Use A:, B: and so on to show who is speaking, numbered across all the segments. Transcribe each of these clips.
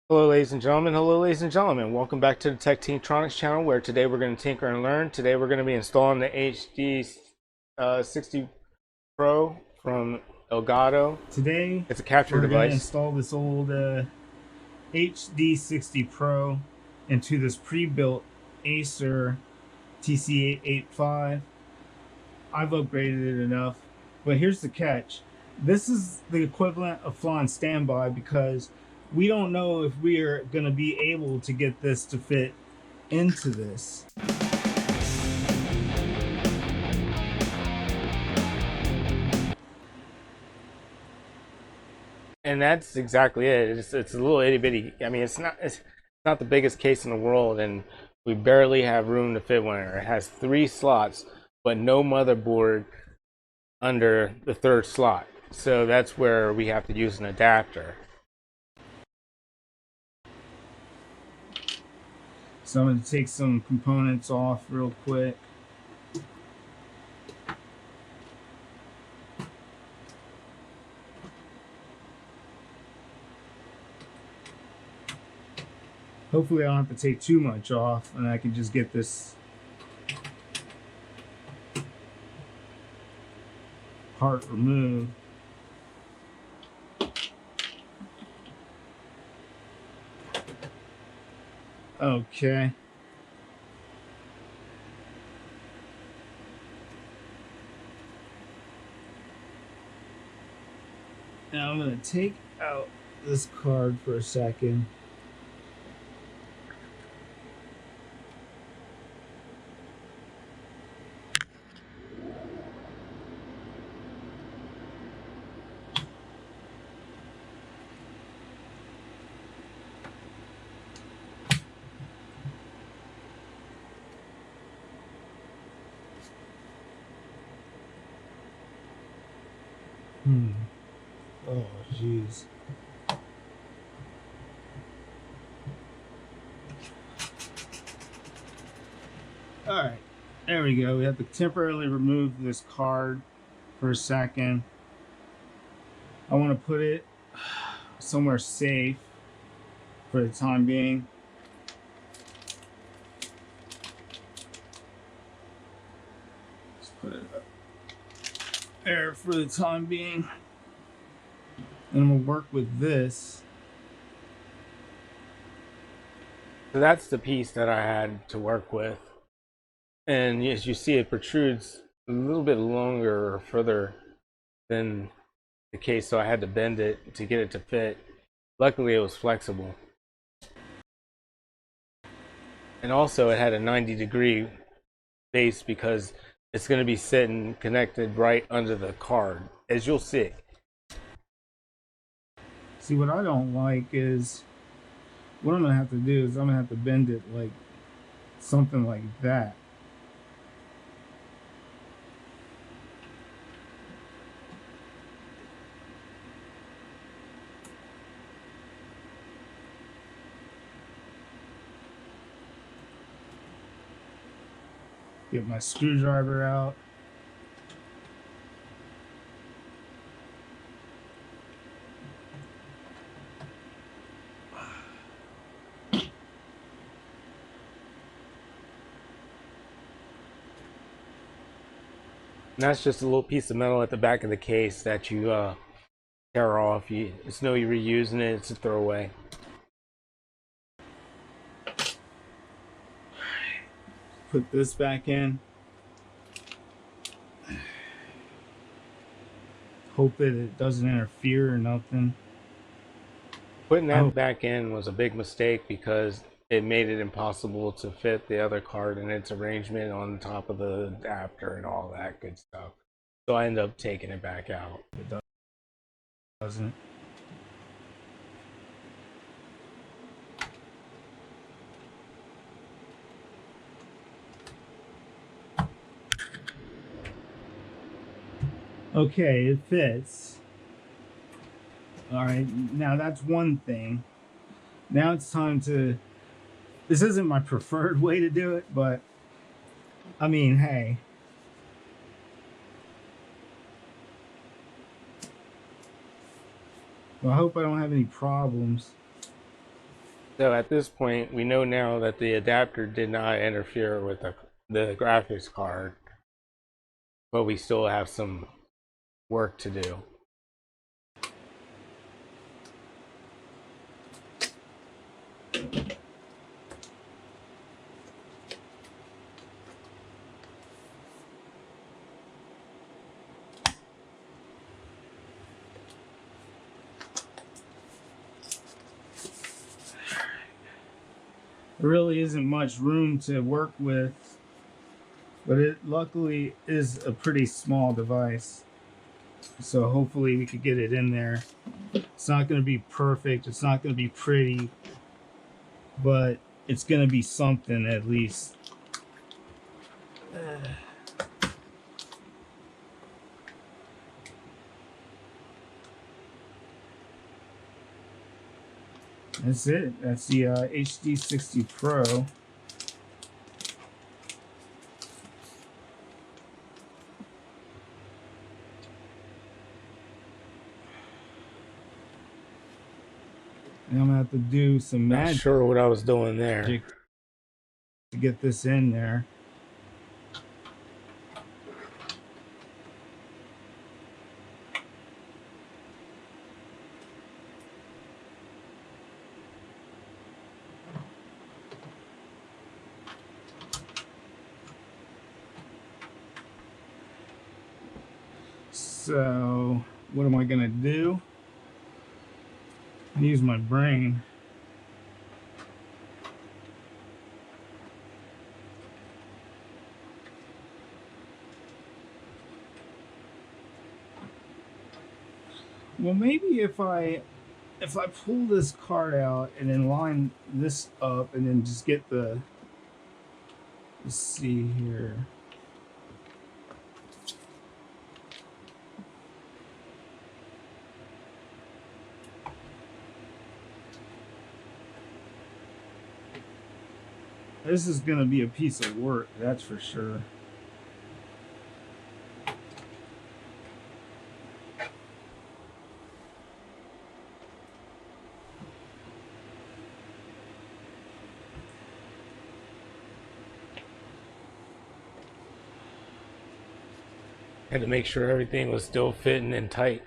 A: Hello ladies and gentlemen, welcome back to the Tech Teamtronics channel, where today we're going to tinker and learn. Today we're going to be installing the HD60 Pro from Elgato.
B: Today
A: It's a capture
B: we're going to
A: device.
B: install this old HD60 Pro into this pre-built Acer TC85. I've upgraded it enough, but here's the catch. This is the equivalent of flying standby because we don't know if we are going to be able to get this to fit into this.
A: And that's exactly it. It's a little itty bitty. I mean, it's not the biggest case in the world, and we barely have room to fit one in it. It has 3 slots, but no motherboard under the 3rd slot. So that's where we have to use an adapter.
B: So I'm going to take some components off real quick. Hopefully I don't have to take too much off and I can just get this part removed. Okay. Now I'm going to take out this card for a second. Oh, jeez. Alright, there we go. We have to temporarily remove this card for a second. I want to put it somewhere safe for the time being. Just put it up there for the time being. And I'm going to work with this.
A: So that's the piece that I had to work with. And as you see, it protrudes a little bit longer or further than the case, so I had to bend it to get it to fit. Luckily, it was flexible. And also, it had a 90-degree base because it's going to be sitting connected right under the card, as you'll see.
B: See, what I don't like is, what I'm going to have to do is I'm going to have to bend it like something like that. Get my screwdriver out.
A: And that's just a little piece of metal at the back of the case that you tear off. It's no you're reusing it, it's a throwaway.
B: Put this back in. Hope that it doesn't interfere or nothing.
A: Putting that back in was a big mistake because it made it impossible to fit the other card and its arrangement on top of the adapter and all that good stuff. So I ended up taking it back out.
B: It doesn't. Okay, it fits. Alright, now that's one thing. Now it's time to... This isn't my preferred way to do it, but... I mean, hey. Well, I hope I don't have any problems.
A: So at this point, we know now that the adapter did not interfere with the graphics card, but we still have some work to do.
B: There really isn't much room to work with, but it luckily is a pretty small device. So hopefully we could get it in there. It's not going to be perfect. It's not going to be pretty, but it's going to be something at least. That's it. That's the HD60 Pro. And I'm gonna have to do some
A: Not
B: magic
A: sure what I was doing there.
B: to get this in there. So what am I gonna do? Use my brain. Well, maybe if I pull this card out and then line this up and then just get the, let's see here. This is going to be a piece of work, that's for sure.
A: Had to make sure everything was still fitting and tight.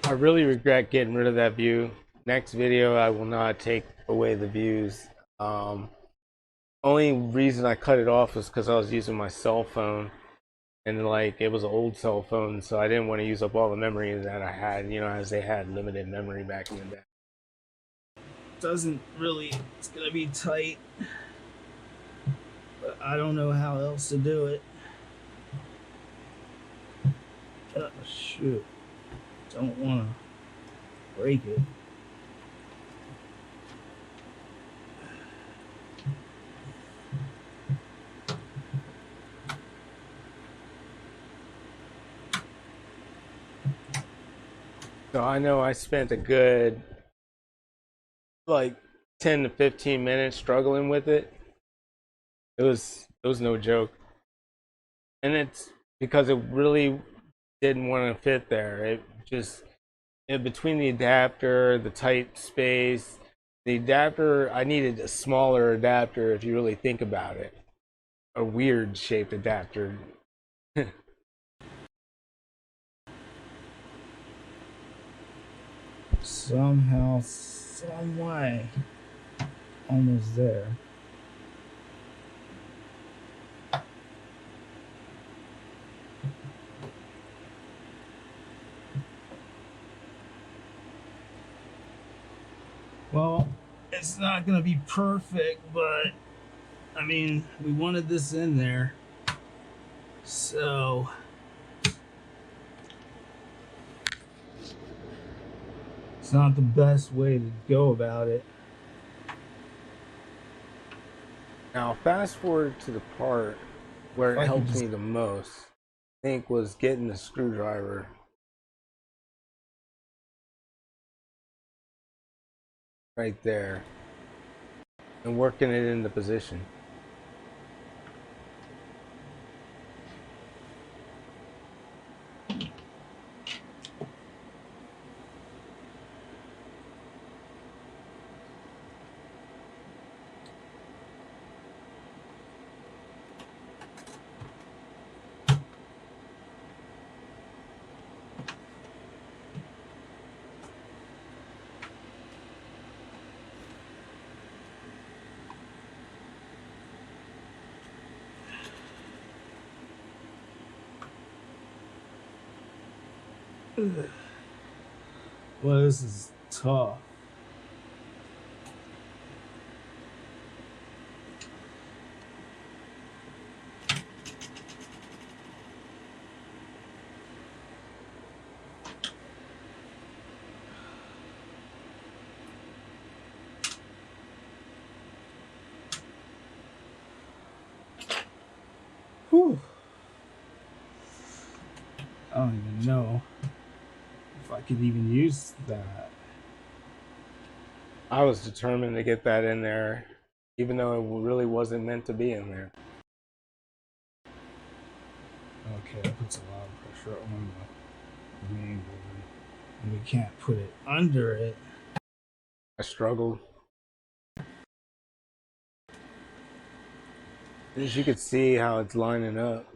A: I really regret getting rid of that view. Next video, I will not take away the views. Only reason I cut it off was because I was using my cell phone, and like it was an old cell phone, so I didn't want to use up all the memory that I had. You know, as they had limited memory back in the day.
B: Doesn't really, it's going to be tight, but I don't know how else to do it. Oh, shoot. Don't want to break it.
A: So I know I spent a good like 10 to 15 minutes struggling with it. It was no joke. And it's because it really didn't want to fit there. It just between the adapter, the tight space, the adapter, I needed a smaller adapter if you really think about it. A weird shaped adapter.
B: Somehow, some way, almost there. Well, it's not gonna be perfect, but I mean, we wanted this in there, so it's not the best way to go about it.
A: Now fast forward to the part where it helped me the most, I think, was getting the screwdriver right there and working it into position.
B: Well, this is tough. Whew. I don't even know if I could even use that.
A: I was determined to get that in there, even though it really wasn't meant to be in there.
B: Okay, that puts a lot of pressure on the main board. And we can't put it under it.
A: I struggled. As you could see how it's lining up.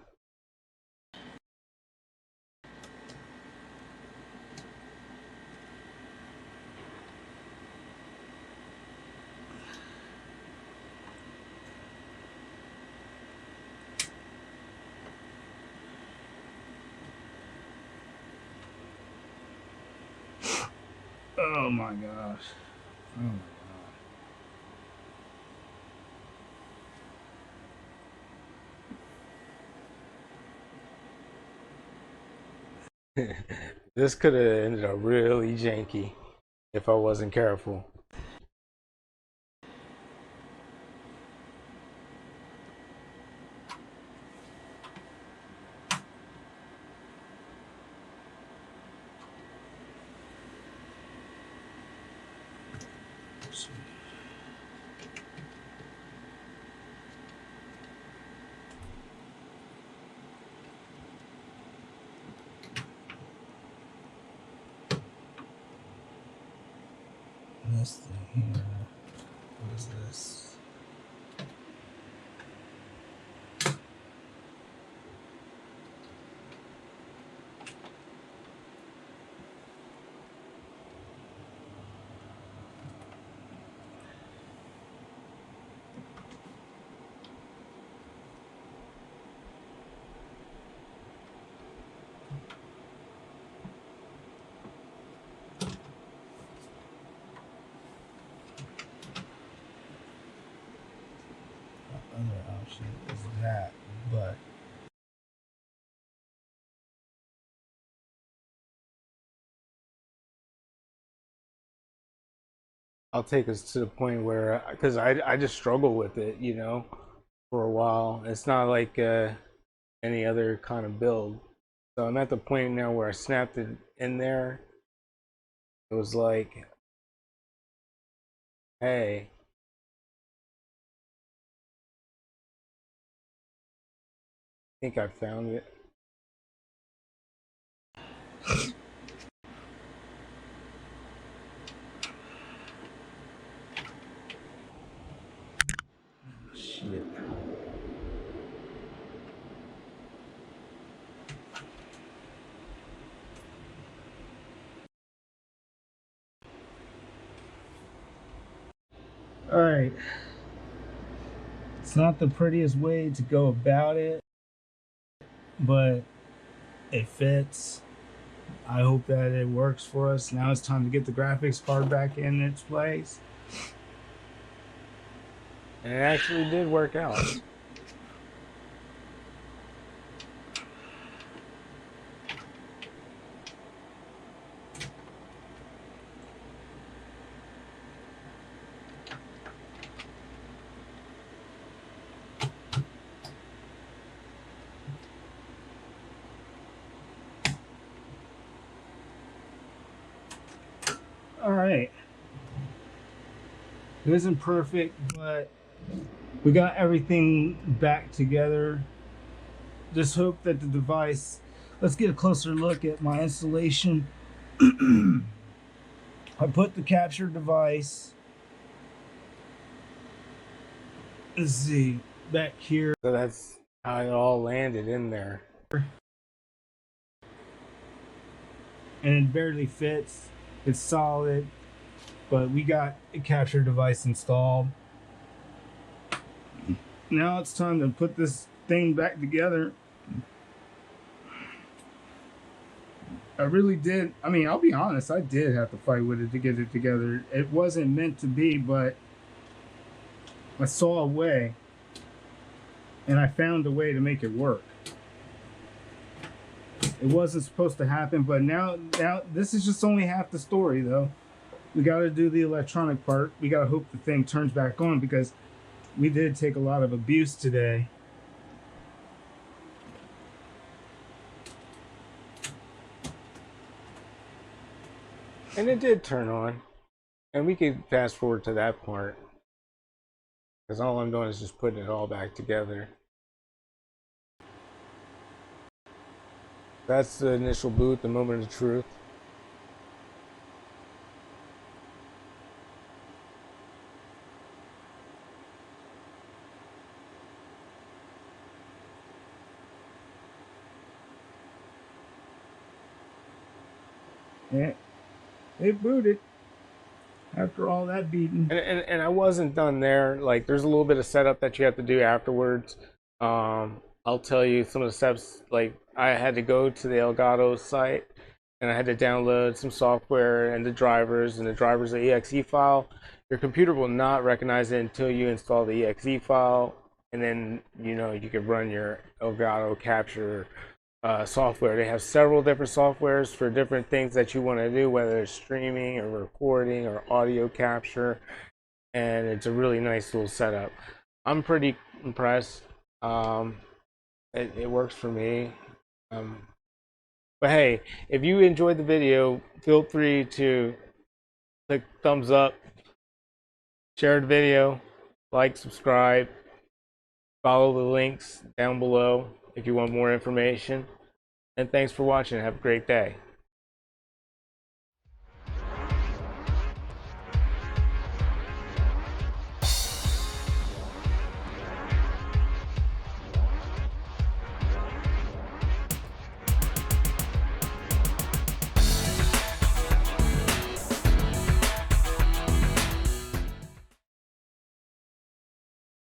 B: Oh my gosh. Oh my
A: This could have ended up really janky if I wasn't careful.
B: gosh. This thing here. What is this? The other option is that, but
A: I'll take us to the point where, because I just struggle with it, you know, for a while. It's not like any other kind of build. So I'm at the point now where I snapped it in there. It was like, hey, I think I found it.
B: shit. All right. It's not the prettiest way to go about it, but it fits. I hope that it works for us. Now it's time to get the graphics card back in its place.
A: And it actually did work out.
B: All right. It isn't perfect, but we got everything back together. Just hope that the device, let's get a closer look at my installation. I put the capture device, let's see, back here.
A: So that's how it all landed in there.
B: And it barely fits. It's solid, but we got a capture device installed. Now it's time to put this thing back together. really did. I mean, I'll be honest, I did have to fight with it to get it together. It wasn't meant to be, but I saw a way and I found a way to make it work. It wasn't supposed to happen, but now this is just only half the story though. We got to do the electronic part. We got to hope the thing turns back on, because we did take a lot of abuse today.
A: And it did turn on. And we could fast forward to that part, because all I'm doing is just putting it all back together. That's the initial boot, the moment of truth.
B: Yeah, it booted after all that beating.
A: And I wasn't done there. Like, there's a little bit of setup that you have to do afterwards. I'll tell you some of the steps. Like, I had to go to the Elgato site and I had to download some software and the drivers, and the drivers the exe file. Your computer will not recognize it until you install the exe file, and then you can run your Elgato capture software. They have several different softwares for different things that you want to do, whether it's streaming or recording or audio capture, and it's a really nice little setup. I'm pretty impressed. It works for me. But hey, if you enjoyed the video, feel free to click thumbs up, share the video, like, subscribe, follow the links down below if you want more information. And thanks for watching. Have a great day.